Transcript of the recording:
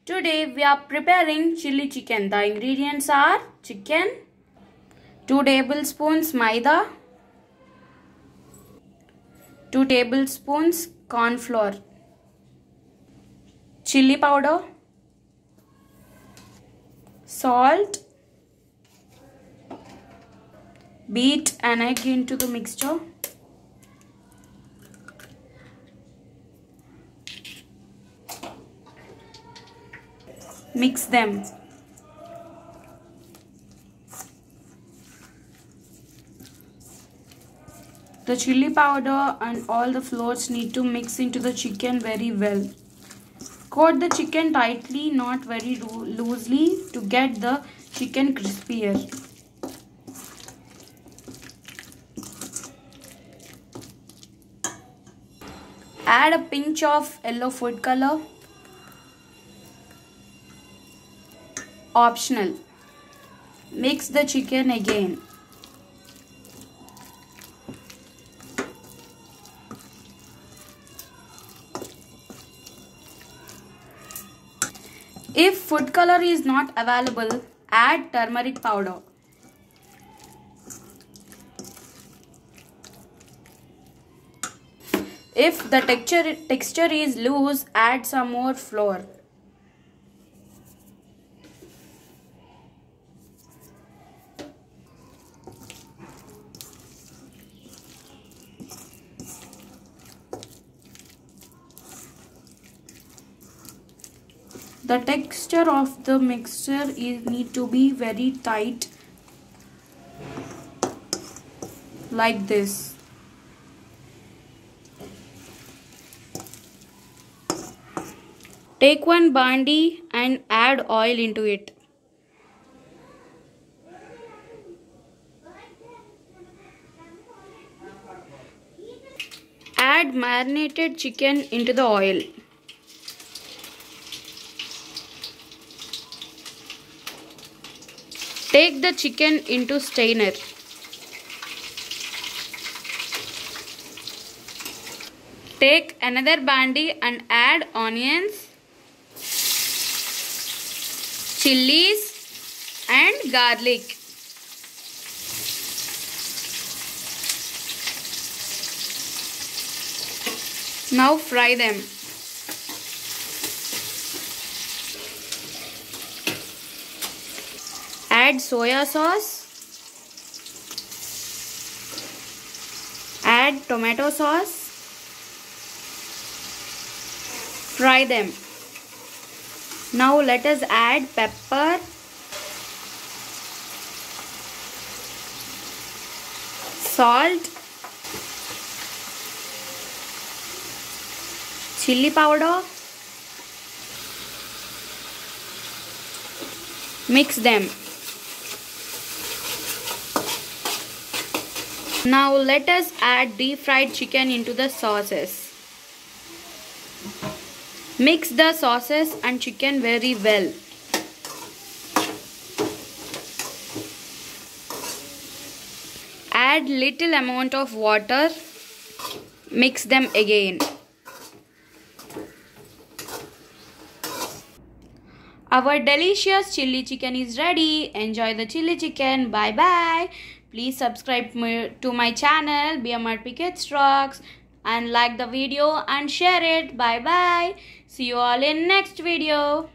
Today we are preparing chili chicken. The ingredients are chicken, 2 tablespoons maida, 2 tablespoons corn flour, chili powder, salt. Beat an egg into the mixture. Mix them. The chili powder and all the flours need to mix into the chicken very well. Coat the chicken tightly, not very loosely, to get the chicken crispier. Add a pinch of yellow food color. Optional. Mix the chicken again. If food color is not available, add turmeric powder. If the texture is loose, add some more flour. The texture of the mixture need to be very tight, like this. Take one bandi and add oil into it. Add marinated chicken into the oil. Take the chicken into strainer. Take another bandi and add onions, chilies and garlic. Now fry them. Add soya sauce. Add tomato sauce. Fry them. Now let us add pepper, salt, chili powder. Mix them. Now let us add deep fried chicken into the sauces. Mix the sauces and chicken very well. Add little amount of water. Mix them again. Our delicious chili chicken is ready. Enjoy the chili chicken. Bye bye. Please subscribe to my channel BMRPkids Rocks and like the video and share it. Bye bye. See you all in next video.